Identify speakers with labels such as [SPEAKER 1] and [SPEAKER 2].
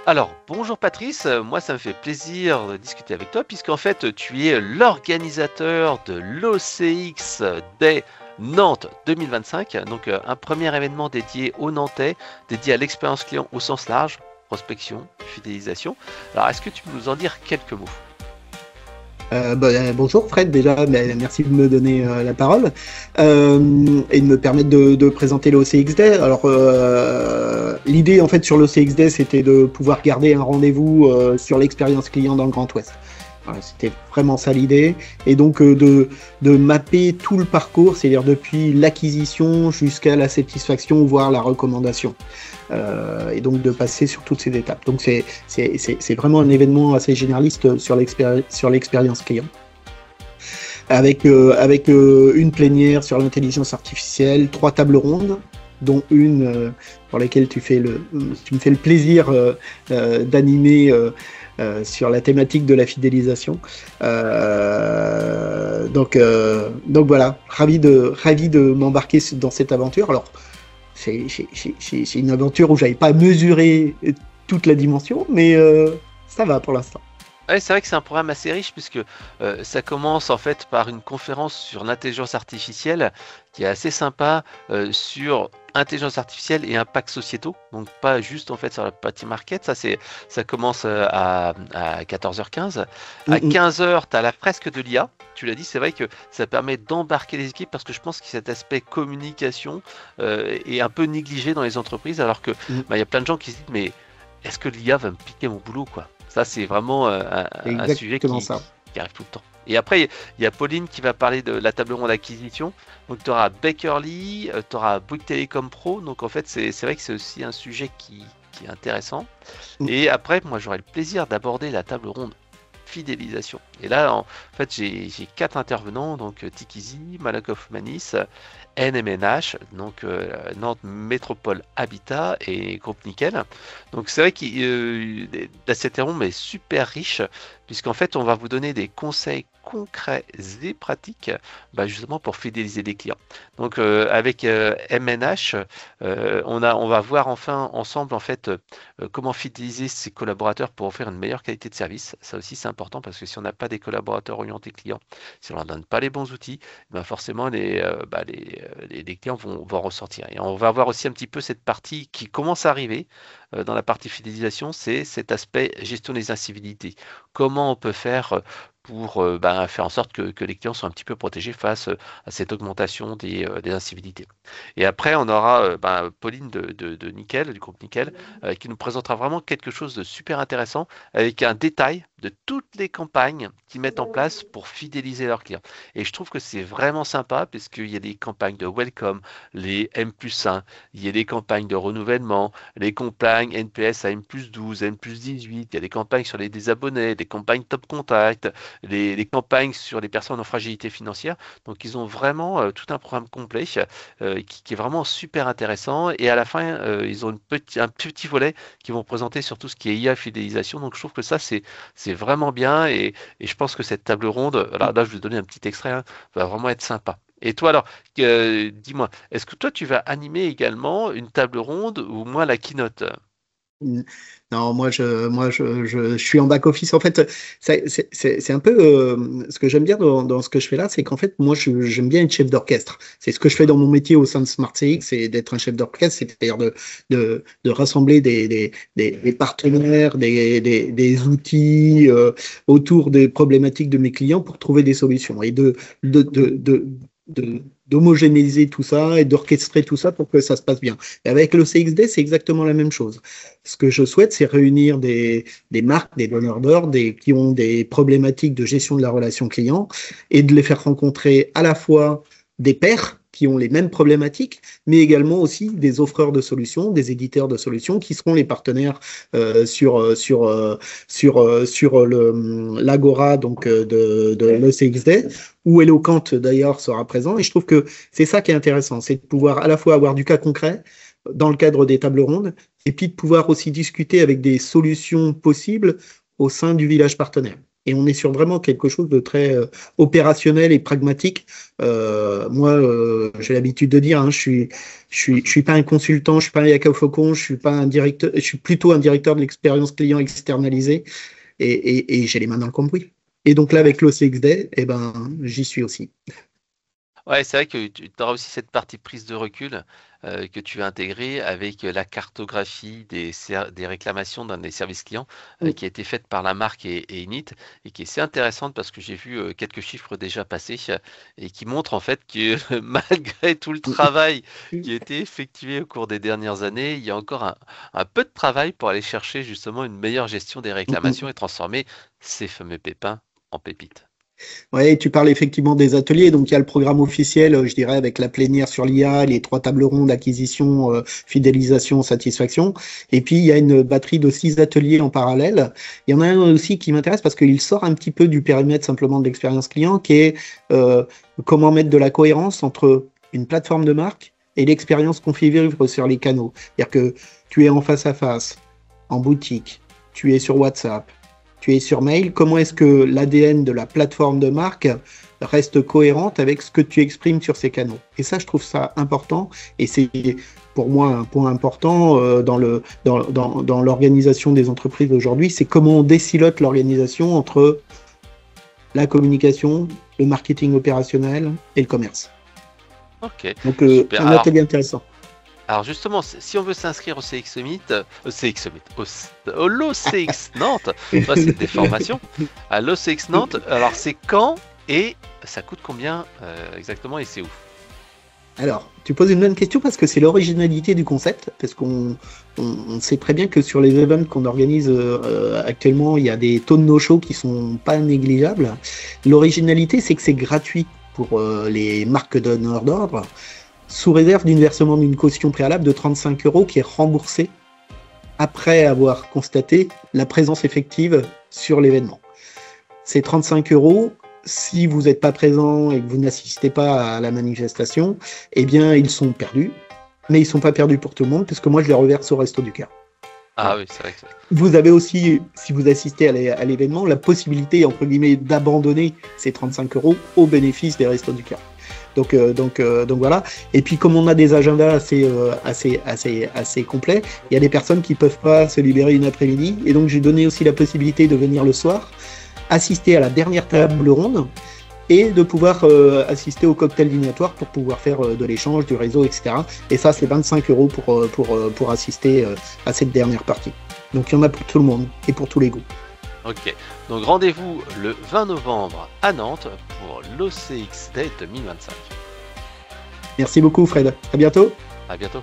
[SPEAKER 1] Alors, bonjour Patrice, moi ça me fait plaisir de discuter avec toi puisqu'en fait tu es l'organisateur de l'OCX Day Nantes 2025, donc un premier événement dédié aux Nantais, dédié à l'expérience client au sens large, prospection, fidélisation. Alors est-ce que tu peux nous en dire quelques mots?
[SPEAKER 2] Bonjour Fred, déjà, merci de me donner la parole et de me permettre de présenter l'OCXD. Alors, l'idée en fait sur l'OCXD, c'était de pouvoir garder un rendez-vous sur l'expérience client dans le Grand Ouest. Voilà, c'était vraiment ça l'idée. Et donc de mapper tout le parcours, c'est-à-dire depuis l'acquisition jusqu'à la satisfaction, voire la recommandation. Et donc de passer sur toutes ces étapes. Donc c'est vraiment un événement assez généraliste sur l'expérience client. Avec une plénière sur l'intelligence artificielle, 3 tables rondes, dont une pour laquelle tu me fais le plaisir d'animer sur la thématique de la fidélisation. Donc voilà, ravi de m'embarquer dans cette aventure. Alors, c'est une aventure où j'avais pas mesuré toute la dimension, mais ça va pour l'instant.
[SPEAKER 1] Ouais, c'est vrai que c'est un programme assez riche puisque ça commence en fait par une conférence sur l'intelligence artificielle qui est assez sympa sur intelligence artificielle et impacts sociétaux. Donc pas juste en fait sur la partie market, ça commence à 14h15. À
[SPEAKER 2] Mm
[SPEAKER 1] 15h, tu as la fresque de l'IA. Tu l'as dit, c'est vrai que ça permet d'embarquer les équipes parce que je pense que cet aspect communication est un peu négligé dans les entreprises alors que
[SPEAKER 2] -mm.
[SPEAKER 1] il y a plein de gens qui se disent mais est-ce que l'IA va me piquer mon boulot quoi? Ça, c'est vraiment
[SPEAKER 2] C'est
[SPEAKER 1] un sujet
[SPEAKER 2] exactement ça.
[SPEAKER 1] qui arrive tout le temps. Et après, il y a Pauline qui va parler de la table ronde d'acquisition. Donc, tu auras Baker Lee, tu auras Bouygues Telecom Pro. Donc, en fait, c'est vrai que c'est aussi un sujet qui est intéressant.
[SPEAKER 2] Mm.
[SPEAKER 1] Et après, moi, j'aurai le plaisir d'aborder la table ronde fidélisation. Et là, en fait, j'ai 4 intervenants, donc Tikizi, Malakoff Manis, NMNH, donc Nantes Métropole Habitat et Groupe Nickel. Donc c'est vrai que cette ronde est super riche, puisqu'en fait, on va vous donner des conseils concrets et pratiques justement pour fidéliser les clients. Donc avec MNH, on va voir enfin ensemble en fait comment fidéliser ses collaborateurs pour offrir une meilleure qualité de service. Ça aussi c'est important parce que si on n'a pas des collaborateurs orientés clients, si on leur donne pas les bons outils, forcément les clients vont ressortir. Et on va voir aussi un petit peu cette partie qui commence à arriver dans la partie fidélisation, c'est cet aspect gestion des incivilités. Comment on peut faire pour faire en sorte que les clients soient un petit peu protégés face à cette augmentation des incivilités. Et après, on aura Pauline de Nickel, du groupe Nickel, qui nous présentera vraiment quelque chose de super intéressant avec un détail de toutes les campagnes qu'ils mettent en place pour fidéliser leurs clients. Et je trouve que c'est vraiment sympa puisqu'il y a des campagnes de welcome, les M+1, il y a des campagnes de renouvellement, les campagnes NPS à M+12, M+18, il y a des campagnes sur les désabonnés, des campagnes top contact, les campagnes sur les personnes en fragilité financière. Donc ils ont vraiment tout un programme complet qui est vraiment super intéressant. Et à la fin, ils ont un petit volet qui vont présenter sur tout ce qui est IA fidélisation. Donc je trouve que ça, c'est vraiment bien. Et je pense que cette table ronde, là, je vais vous donner un petit extrait, hein, va vraiment être sympa. Et toi alors, dis-moi, est-ce que toi tu vas animer également une table ronde ou moins la keynote?
[SPEAKER 2] Mm. Non, je suis en back-office. En fait, c'est un peu ce que j'aime bien dans ce que je fais là, c'est qu'en fait, j'aime bien être chef d'orchestre. C'est ce que je fais dans mon métier au sein de SmartCX, c'est d'être un chef d'orchestre, c'est-à-dire de rassembler des partenaires, des outils autour des problématiques de mes clients pour trouver des solutions et de, de, de, d'homogénéiser tout ça et d'orchestrer tout ça pour que ça se passe bien. Et avec le CXD, c'est exactement la même chose. Ce que je souhaite, c'est réunir des marques, des donneurs d'ordre, qui ont des problématiques de gestion de la relation client et de les faire rencontrer à la fois des pairs qui ont les mêmes problématiques, mais également aussi des offreurs de solutions, des éditeurs de solutions qui seront les partenaires sur l'Agora donc de l'ECXD, où Eloquent d'ailleurs sera présent. Et je trouve que c'est ça qui est intéressant, c'est de pouvoir à la fois avoir du cas concret dans le cadre des tables rondes, et puis de pouvoir aussi discuter avec des solutions possibles au sein du village partenaire. et on est sur vraiment quelque chose de très opérationnel et pragmatique. Moi, j'ai l'habitude de dire, hein, je suis pas un consultant, je suis pas un Yaka Faucon, je suis pas un directeur, je suis plutôt un directeur de l'expérience client externalisé, et j'ai les mains dans le cambouis. Et donc là, avec l'OCXD, eh ben, j'y suis aussi.
[SPEAKER 1] Ouais, c'est vrai que tu auras aussi cette partie prise de recul que tu as intégrée avec la cartographie des réclamations dans les services clients qui a été faite par la marque et Init et qui est assez intéressante parce que j'ai vu quelques chiffres déjà passer et qui montrent en fait que malgré tout le travail qui a été effectué au cours des dernières années, il y a encore un peu de travail pour aller chercher justement une meilleure gestion des réclamations et transformer ces fameux pépins en pépites.
[SPEAKER 2] Ouais, tu parles effectivement des ateliers. Donc, il y a le programme officiel, je dirais, avec la plénière sur l'IA, les 3 tables rondes, acquisition, fidélisation, satisfaction. Et puis, il y a une batterie de 6 ateliers en parallèle. Il y en a un aussi qui m'intéresse parce qu'il sort un petit peu du périmètre simplement de l'expérience client, qui est comment mettre de la cohérence entre une plateforme de marque et l'expérience qu'on fait vivre sur les canaux. C'est-à-dire que tu es en face à face, en boutique, tu es sur WhatsApp, tu es sur mail, comment est-ce que l'ADN de la plateforme de marque reste cohérente avec ce que tu exprimes sur ces canaux. Et ça, je trouve ça important, et c'est pour moi un point important dans l'organisation des entreprises d'aujourd'hui, c'est comment on décilote l'organisation entre la communication, le marketing opérationnel et le commerce.
[SPEAKER 1] Ok,
[SPEAKER 2] Donc,
[SPEAKER 1] super.
[SPEAKER 2] un atelier intéressant.
[SPEAKER 1] Alors justement, si on veut s'inscrire au CX Summit, au l'OCX Nantes, ça c'est des formations, à l'OCX Nantes, alors c'est quand et ça coûte combien exactement et c'est où?
[SPEAKER 2] Alors, tu poses une bonne question parce que c'est l'originalité du concept, parce qu'on sait très bien que sur les events qu'on organise actuellement, il y a des taux de no-show qui sont pas négligeables. L'originalité, c'est que c'est gratuit pour les marques donneurs d'ordre, sous réserve d'un versement d'une caution préalable de 35 € qui est remboursée après avoir constaté la présence effective sur l'événement. Ces 35 €, si vous n'êtes pas présent et que vous n'assistez pas à la manifestation, eh bien, ils sont perdus. Mais ils ne sont pas perdus pour tout le monde, puisque moi, je les reverse au Resto du Cœur.
[SPEAKER 1] Ah oui, c'est vrai que
[SPEAKER 2] vous avez aussi, si vous assistez à l'événement, la possibilité, entre guillemets, d'abandonner ces 35 € au bénéfice des Restos du Cœur. Donc voilà. Et puis comme on a des agendas assez complets, il y a des personnes qui peuvent pas se libérer une après-midi. Et donc j'ai donné aussi la possibilité de venir le soir, assister à la dernière table ronde et de pouvoir assister au cocktail dînatoire pour pouvoir faire de l'échange, du réseau, etc. Et ça, c'est 25 € pour assister à cette dernière partie. Donc il y en a pour tout le monde et pour tous les goûts.
[SPEAKER 1] Ok, donc rendez-vous le 20 novembre à Nantes pour l'OCX Day 2025.
[SPEAKER 2] Merci beaucoup Fred, à bientôt.
[SPEAKER 1] À bientôt.